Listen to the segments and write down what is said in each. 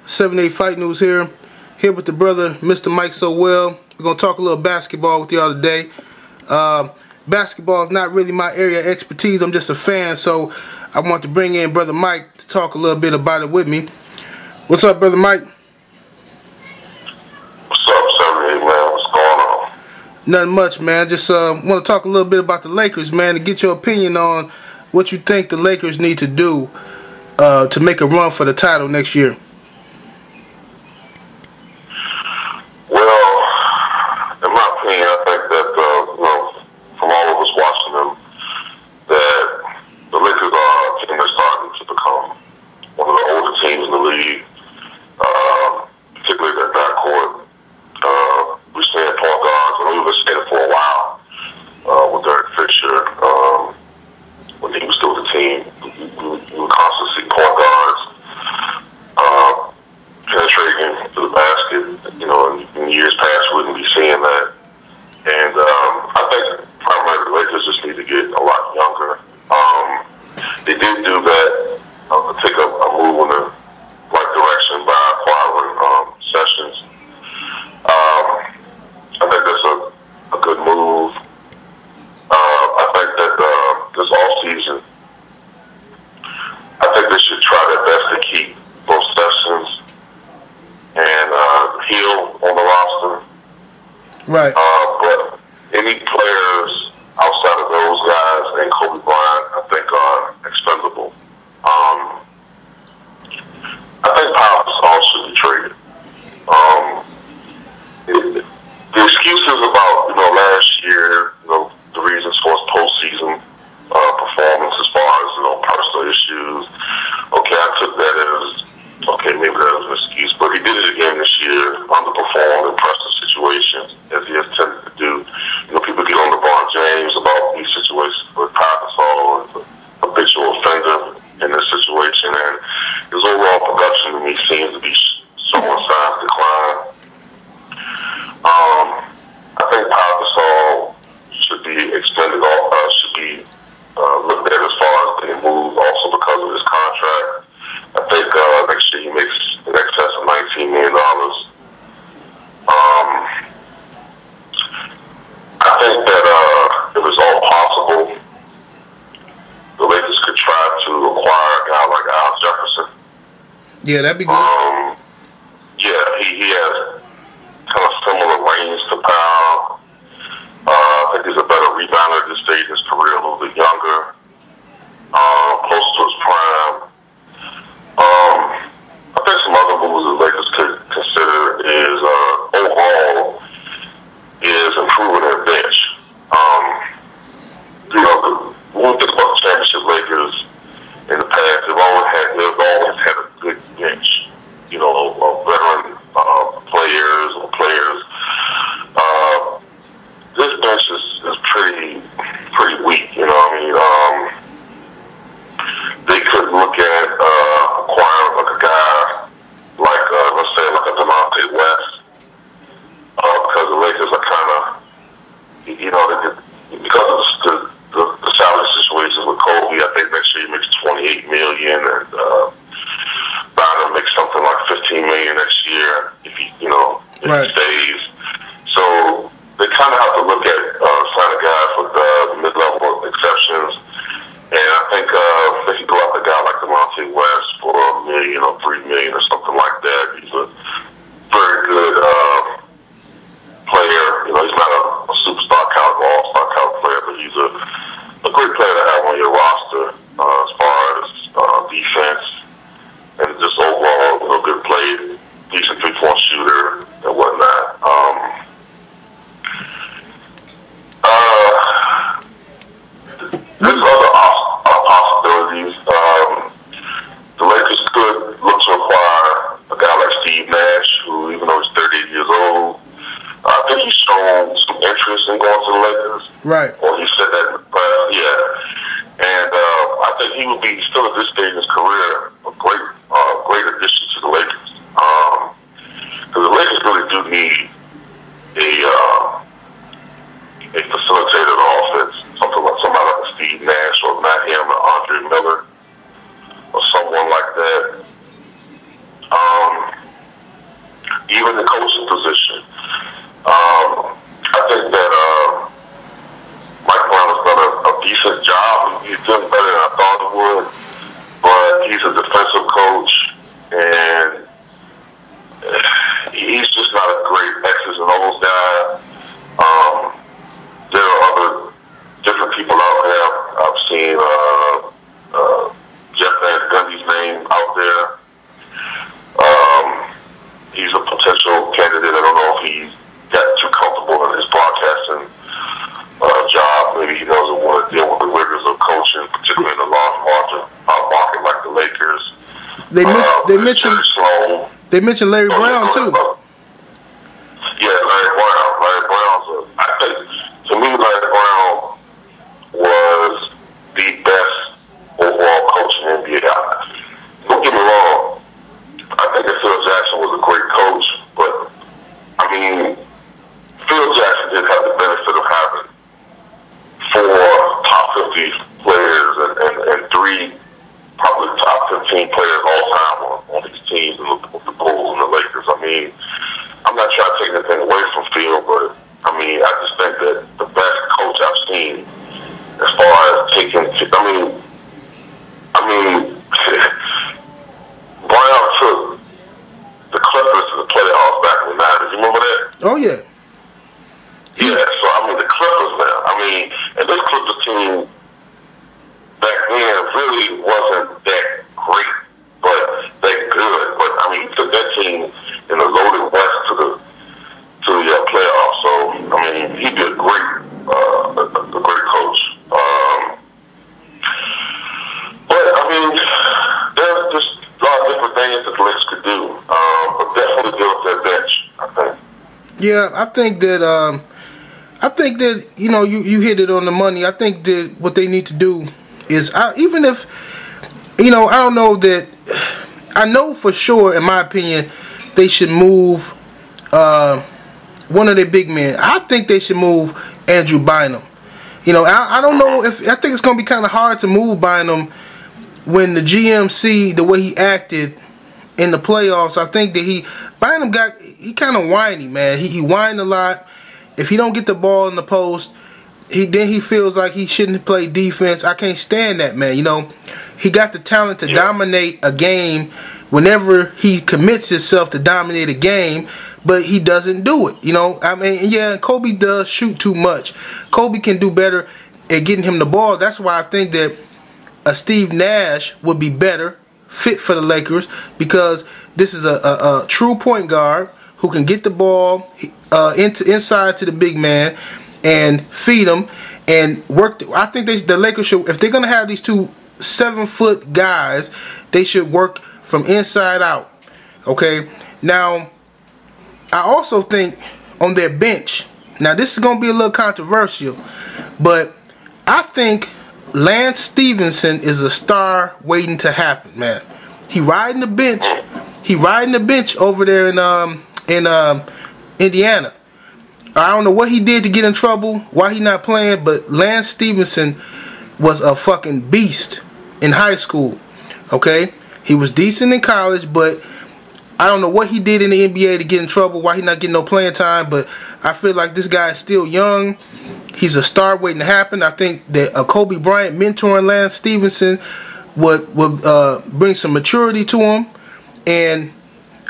7-8 Fight News here with the brother MrMikeSowell. We're going to talk a little basketball with y'all today. Basketball is not really my area of expertise. I'm just a fan, so I want to bring in Brother Mike to talk a little bit about it with me. What's up, Brother Mike? What's up, 7-8, man? What's going on? Nothing much, man. Just want to talk a little bit about the Lakers, man, and get your opinion on what you think the Lakers need to do to make a run for the title next year. Well, in my opinion, I think that, from all of us watching them, that the Lakers are a team that's starting to become one of the older teams in the league, particularly their backcourt. We're seeing point guards, and we've been saying it for a while with Derek Fisher. When he was still with the team, we would constantly see point guards penetrating to the basket. In years past, we wouldn't be seeing that. And I think primarily the Lakers just need to get a lot younger. They did do that, take a move in the right direction by acquiring Sessions. I think that's a good move. I think that this offseason, I think they should try their best to keep both Sessions and Hill on the roster. Right. But any players outside of those guys and Kobe Bryant, I think, are expendable. I think Pau Gasol should be traded. The excuses about last year, the reasons for his postseason performance as far as personal issues. Okay, I took that as maybe that was an excuse, but he did it again this year, underperformed in pressure situations as he has tended to do. People get on LeBron James about these situations, but Pau Gasol is a habitual offender in this situation, and his overall production to me seems to be showing signs of decline. I think Pau Gasol should be extended off, should be looked at as far as being moved, also because of his contract. I think next year he makes in excess of $19 million. I think that if it's all possible, the Lakers could try to acquire a guy like Al Jefferson. Yeah, that'd be good. Yeah, he has kind of similar range to Powell. I think he's a better rebounder at this stage in his career, a little bit younger, close to his prime. I think some other moves the Lakers could consider is overall is improving their bench. When we think about the championship Lakers in the past, they've always had a good bench. Of veteran players or players. This bench is pretty weak. They could look at acquiring like a guy like let's say like a Delonte West, because the Lakers are kind of because of the salary situations with Kobe. I think next year he makes $28 million, and bound to make something like $15 million next year if he if he stays. So they kind of have to look at sign a guy with mid-level exceptions. And I think they could go out a guy like Delonte West for $1 million or $3 million or something like that. He's a very good player. He's not a superstar caliber, all-star caliber player, but he's a great player to have on your roster as far as defense and just overall, good play, decent three-point shooter and whatnot. There's other possibilities. The Lakers could look to acquire a guy like Steve Nash, who, even though he's 38 years old, I think he's shown some interest in going to the Lakers. Right. Or he said that in the past, yeah. And I think he would be, still at this stage in his career, a great addition to the Lakers. Because the Lakers really do need a facilitator of offense. Somebody like Steve Nash or Matt Ham or Andre Miller or someone like that. They mentioned Larry Brown too. Yeah, Larry Brown. Larry Brown's I think, to me, Larry Brown was the best overall coach in the NBA. Don't get me wrong. I think that Phil Jackson was a great coach, but I mean, Phil Jackson did have the benefit of having 4 top 50 players and 3 probably top 15 players all time on these teams, and the Bulls and the Lakers. I mean, I'm not trying to take anything away from Phil, but I mean, I just think that the best coach I've seen as far as taking, Brown took the Clippers to the playoffs back in the 90s. You remember that? Oh yeah. Yeah, so I mean, the Clippers now. I mean, and this Clippers team back then really wasn't that great, but that good. But I mean, he took that team in the loaded West to the playoffs. So I mean, he did a great coach. But I mean, there's just a lot of different things that the Lakers could do. But definitely build that bench, I think. Yeah, I think that you hit it on the money. I think that what they need to do is, even if I don't know that, I know for sure, in my opinion, they should move one of their big men. I think they should move Andrew Bynum. I don't know I think it's gonna be kind of hard to move Bynum when the GM see the way he acted in the playoffs. I think that Bynum kind of whiny, man. He whined a lot. If he don't get the ball in the post, he feels like he shouldn't play defense. I can't stand that, man. He got the talent to dominate a game whenever he commits himself to dominate a game, but he doesn't do it. I mean, yeah, Kobe does shoot too much. Kobe can do better at getting him the ball. That's why I think that Steve Nash would be better fit for the Lakers, because this is a true point guard who can get the ball inside to the big man and feed him and work. I think the Lakers should, if they're gonna have these 2 7-foot guys, they should work from inside out. Okay. Now, I also think on their bench. Now, this is gonna be a little controversial, but I think Lance Stevenson is a star waiting to happen, man. He riding the bench. He riding the bench over there in Indiana. I don't know what he did to get in trouble, why he not playing, but Lance Stevenson was a fucking beast in high school. Okay? He was decent in college, but I don't know what he did in the NBA to get in trouble, why he not getting no playing time, but I feel like this guy is still young. He's a star waiting to happen. I think that Kobe Bryant mentoring Lance Stevenson would bring some maturity to him, and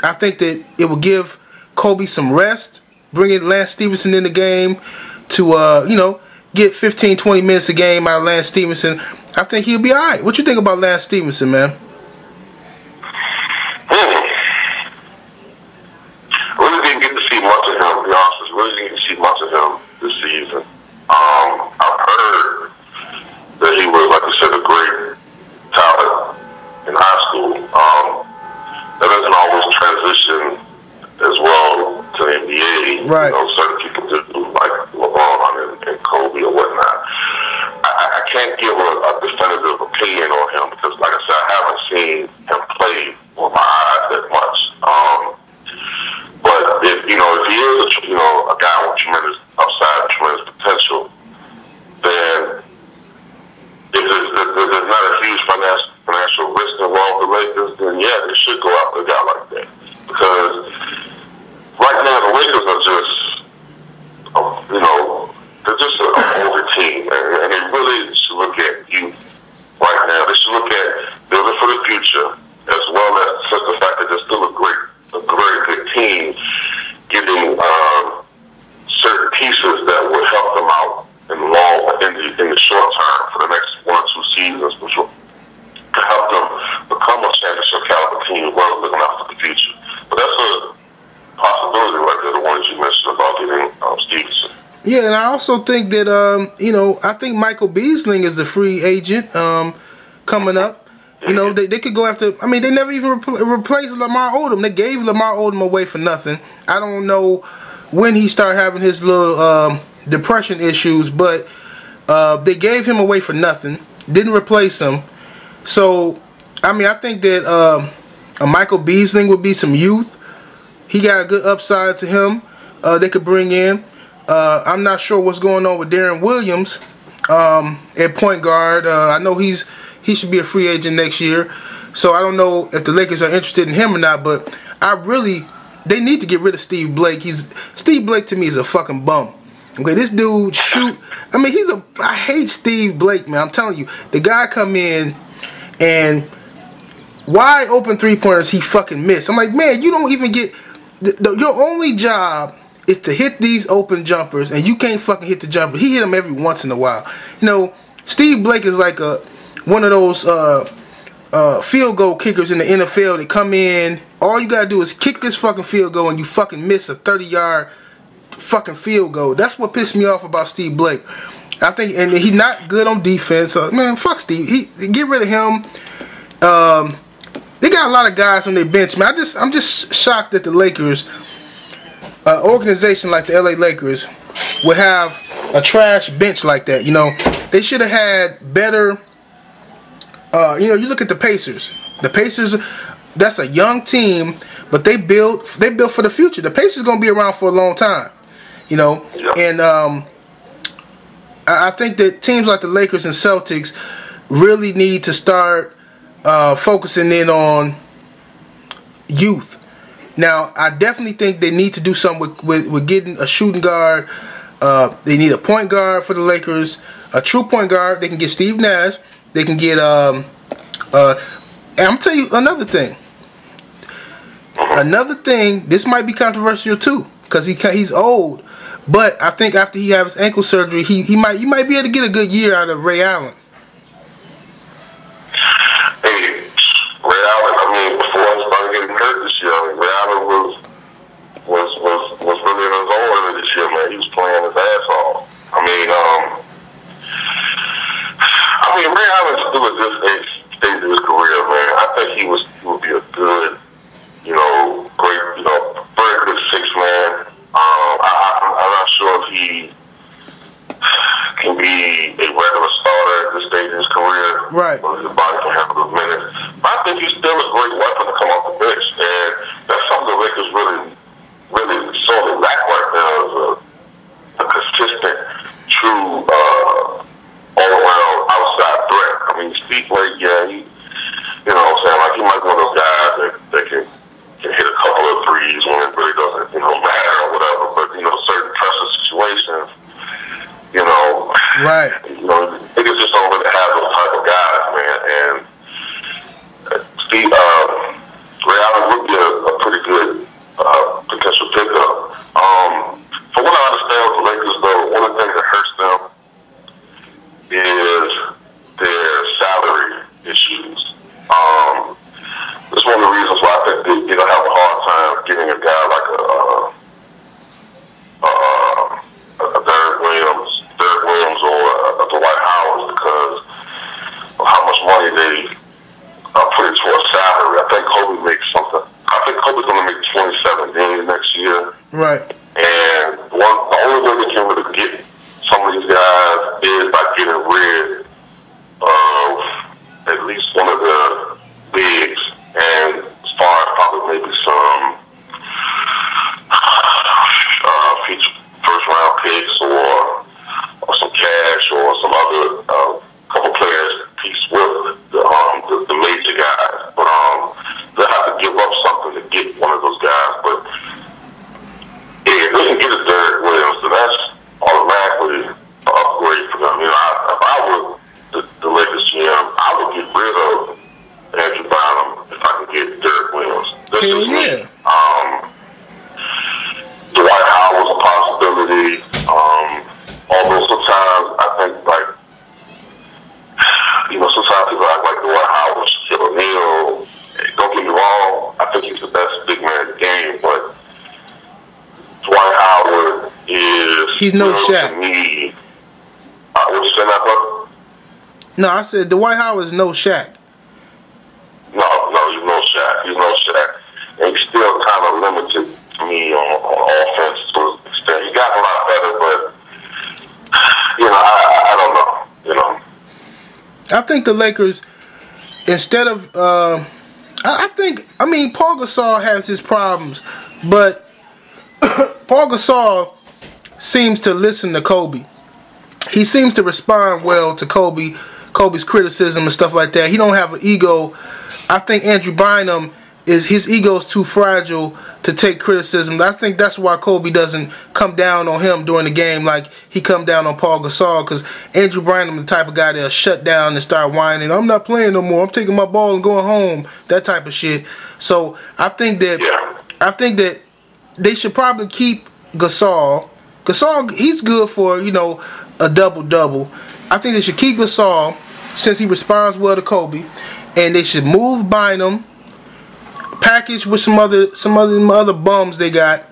I think that it would give Kobe some rest, bringing Lance Stevenson in the game to get 15-20 minutes a game out of Lance Stevenson. I think he'll be alright. What you think about Lance Stevenson, man? Really didn't get to see much of him, to be honest with you. Really didn't get to see much of him this season. I've heard that he was, like you said, a great talent in high school. That doesn't always transition as well to the NBA. Right. Certain people do, like LeBron and Kobe or whatnot. I can't give a definitive opinion on him because, like I said, I haven't seen him play with my eyes that much. But if he is a guy with tremendous upside, tremendous potential, then if there's not a huge financial risk involved with the Lakers, then yeah, they should go after a guy like that. Because right now the Lakers are just, they're just an older team, and they really should look at youth right now. They should look at building for the future, as well as the fact that they're still a very good team, getting certain pieces that would help them out in the short term for the next 1 or 2 seasons, which will help them become a championship caliber team, as well as looking out for the future. But that's a possibility right there, the ones you mentioned about getting Stevenson. Yeah, and I also think that I think Michael Beasley is the free agent coming up. You know, they could go after. I mean, they never even replaced Lamar Odom. They gave Lamar Odom away for nothing. I don't know when he started having his little depression issues, but they gave him away for nothing. Didn't replace him. So, I mean, I think that a Michael Beasley would be some youth. He got a good upside to him. They could bring in. I'm not sure what's going on with Darren Williams at point guard. I know he should be a free agent next year. So I don't know if the Lakers are interested in him or not. But they need to get rid of Steve Blake. Steve Blake to me is a fucking bum. Okay, this dude shoot. I mean, I hate Steve Blake, man. I'm telling you, the guy come in and wide open 3-pointers he fucking missed. I'm like, man, you don't even get your only job is to hit these open jumpers, and you can't fucking hit the jumper. He hit them every once in a while. You know, Steve Blake is like one of those field goal kickers in the NFL that come in. All you gotta do is kick this fucking field goal, and you fucking miss a 30-yard fucking field goal. That's what pissed me off about Steve Blake. I think, and he's not good on defense. So, man, fuck Steve. Get rid of him. They got a lot of guys on their bench, man. I'm just shocked that the Lakers, organization like the LA Lakers, would have a trash bench like that. You know, they should have had better. You know, you look at the Pacers. The Pacers, that's a young team, but they built for the future. The Pacers gonna be around for a long time. You know, and I think that teams like the Lakers and Celtics really need to start focusing in on youth. Now, I definitely think they need to do something with getting a shooting guard. They need a point guard for the Lakers, a true point guard. They can get Steve Nash. They can get and I'm telling you another thing. Another thing. This might be controversial too, because he's old. But I think after he has his ankle surgery, you might be able to get a good year out of Ray Allen. Hey, Ray Allen. I mean, before he started getting hurt this year, I mean, Ray Allen was really in his own early this year, man. He was playing his ass off. I mean, Ray Allen's still at this stage of his career, man. I think he would be a good, you know, great, you know, very good sixth man. I'm not sure if he can be a regular starter at this stage of his career. Right. Or his body can handle those minutes. But I think he's still a great weapon to come off the bench. And that's something the Lakers really sorely lack right now is a consistent, true, all-around outside threat. I mean, Steve Blake, yeah, you know what I'm saying? Like, he might be one of those guys that can hit a couple of threes when it really doesn't, you know, matter or whatever. But, you know, certain pressure situations, you know, right. You know, niggas just don't really have those type of guys, man. And Steve, Ray Allen would be a pretty good potential pickup. From what I understand with the Lakers, though, one of the things that hurts them is their salary issues. That's one of the reasons why I think they'll have a hard time getting a guy like a Derek Williams or a Dwight Howard because of how much money they put into a salary. I think Kobe's going to make $27 million next year. Right. And the only way they can really get some of these guys is by getting rid of at least one of the bigs, and as far as probably maybe some future first-round picks or some cash or some other couple players piece with the major guys. But they'll have to give up something to get one of those guys. But yeah, if they can get a Derek Williams, then that's automatically an upgrade for them. You know, if I were the Lakers GM, I would get rid of Andrew Bynum if I could get Derek Williams. That's just me. Dwight Howard's a possibility. Although sometimes I think, like, you know, sometimes people act like Dwight Howard, Shaquille O'Neal. Don't get me wrong, I think he's the best big man in the game, but Dwight Howard is he's no Shaq. To me. What you saying that, brother? No, I said Dwight Howard is no Shaq. think the Lakers, instead of I mean Paul Gasol has his problems, but Paul Gasol seems to listen to Kobe. He seems to respond well to Kobe's criticism and stuff like that. He don't have an ego. I think Andrew Bynum his ego is too fragile to take criticism. I think that's why Kobe doesn't come down on him during the game like he come down on Paul Gasol, because Andrew Bynum the type of guy that'll shut down and start whining. I'm not playing no more. I'm taking my ball and going home. That type of shit. So I think that they should probably keep Gasol. Gasol, he's good for, you know, a double-double. I think they should keep Gasol since he responds well to Kobe, and they should move Bynum, package with some other bums they got,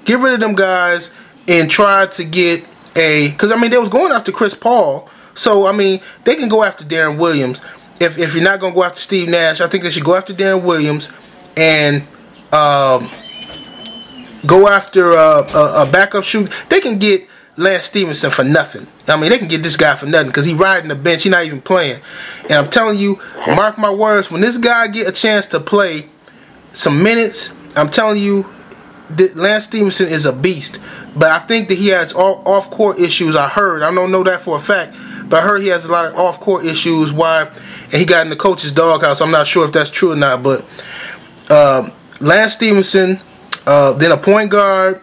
get rid of them guys, and try to get because I mean they was going after Chris Paul, so I mean they can go after Darren Williams. If you're not gonna go after Steve Nash, I think they should go after Darren Williams and go after a backup shooter. They can get Lance Stevenson for nothing. I mean, they can get this guy for nothing because he's riding the bench. He's not even playing. And I'm telling you, mark my words, when this guy get a chance to play some minutes, I'm telling you, Lance Stevenson is a beast. But I think that he has off-court issues. I heard. I don't know that for a fact, but I heard he has a lot of off-court issues. Why? And he got in the coach's doghouse. I'm not sure if that's true or not. But Lance Stevenson, then a point guard,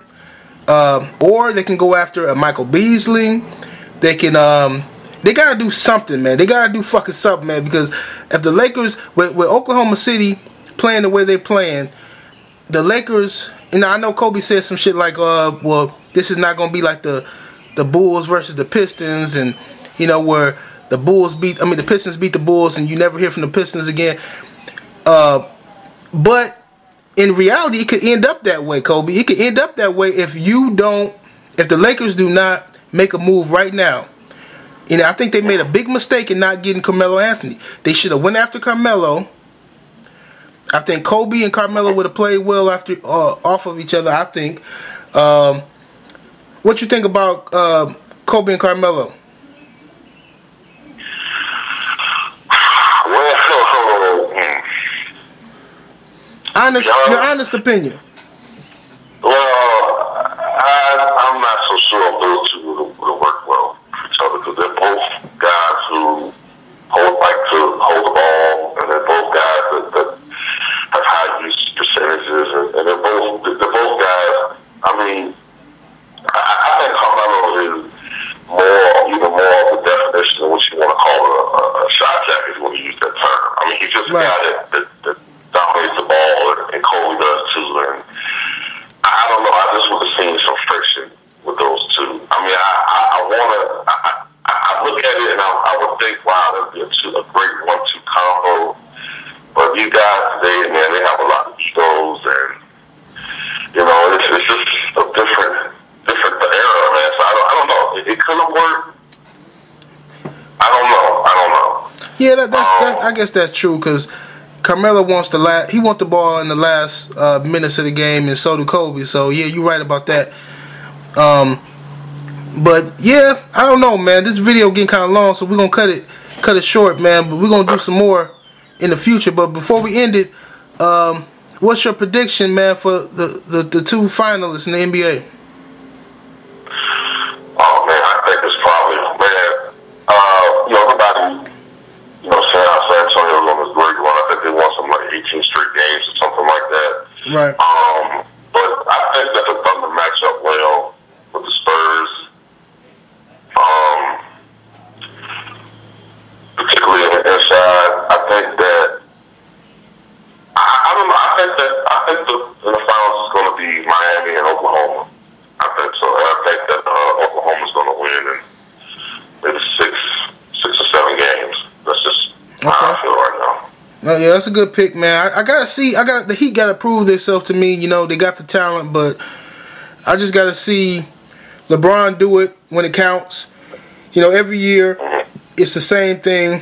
or they can go after a Michael Beasley. They can they gotta do something, man. They gotta do fucking something, man. Because if the Lakers with Oklahoma City playing the way they're playing, the Lakers, you know, I know Kobe said some shit like, well, this is not gonna be like the Bulls versus the Pistons, and you know where the Pistons beat the Bulls, and you never hear from the Pistons again. But in reality, it could end up that way, Kobe. It could end up that way if the Lakers do not make a move right now. You know, I think they made a big mistake in not getting Carmelo Anthony. They should have went after Carmelo. I think Kobe and Carmelo would have played well after off of each other. I think. What you think about Kobe and Carmelo? Your honest opinion. Well, I'm not so sure those two will work well for each other because they're both guys who like to hold the ball, and they're both guys that have high use percentages, and they're both guys. I mean, I think Carmelo is even more of the definition of what you want to call a shot jacket when you use that term. I mean, he's just a guy that dominates the ball, and Kobe does too. And I don't know. I just would have seen some friction with those two. I mean, I look at it and I would think, wow, that'd be a great 1-2 combo. But these guys today, man, they have a lot of egos, and you know, it's just a different era, man. So I don't know. It could have worked. I don't know. Yeah, I guess that's true because Carmelo wants the ball in the last minutes of the game, and so do Kobe. So yeah, you're right about that. But yeah, I don't know, man. This video getting kind of long, so we're gonna cut it short, man. But we're gonna do some more in the future. But before we end it, what's your prediction, man, for the two finalists in the NBA? Oh man, I think it's probably everybody. You know, San Antonio was on this great run. I think they won some like 18 straight games or something like that. Right. But I think that the Thunder match up well with the Spurs. Particularly on the inside. I think that I don't know. I think the finals is going to be Miami and Oklahoma. I think so. And I think that Oklahoma's going to win in maybe six or seven games. That's just how I feel right now. Yeah, that's a good pick, man. The Heat got to prove themselves to me. You know, they got the talent, but I just got to see LeBron do it when it counts. You know, every year it's the same thing.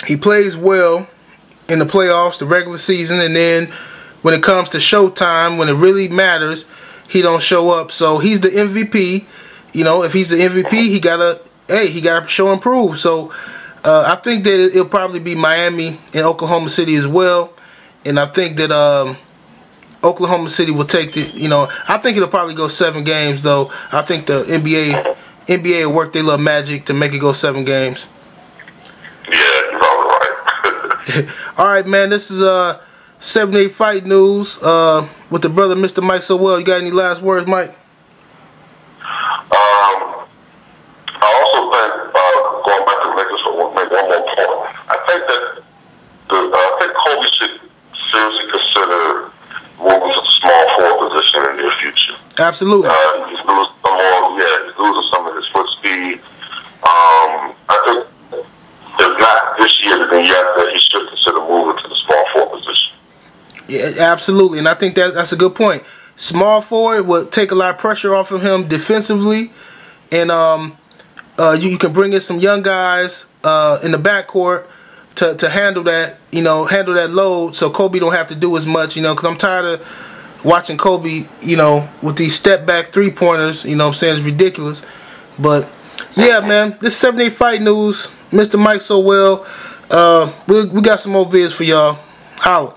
He plays well in the playoffs, the regular season, and then when it comes to showtime, when it really matters, he don't show up. So he's the MVP. You know, if he's the MVP, he gotta show and prove. So I think that it'll probably be Miami and Oklahoma City as well. And I think that Oklahoma City will take the, I think it'll probably go 7 games, though. I think the NBA will work their little magic to make it go 7 games. Yeah, you're probably right. All right, man, this is 78 Fight News with the brother Mr. MrMikeSowell. You got any last words, Mike? I also think, going back to Lakers for one more point, I think Kobe should seriously consider moving to the small forward position in the near future. Absolutely. He's losing he's losing some of his foot speed. I think if not this year, then that he should consider moving to the small forward position. Yeah, absolutely, and I think that's a good point. Small forward will take a lot of pressure off of him defensively, and you can bring in some young guys in the backcourt to handle that, handle that load, so Kobe don't have to do as much, because I'm tired of watching Kobe, with these step back 3-pointers, I'm saying, it's ridiculous. But yeah, man, this 78 Fight News, Mr. MrMikeSowell. We got some more vids for y'all. Holla.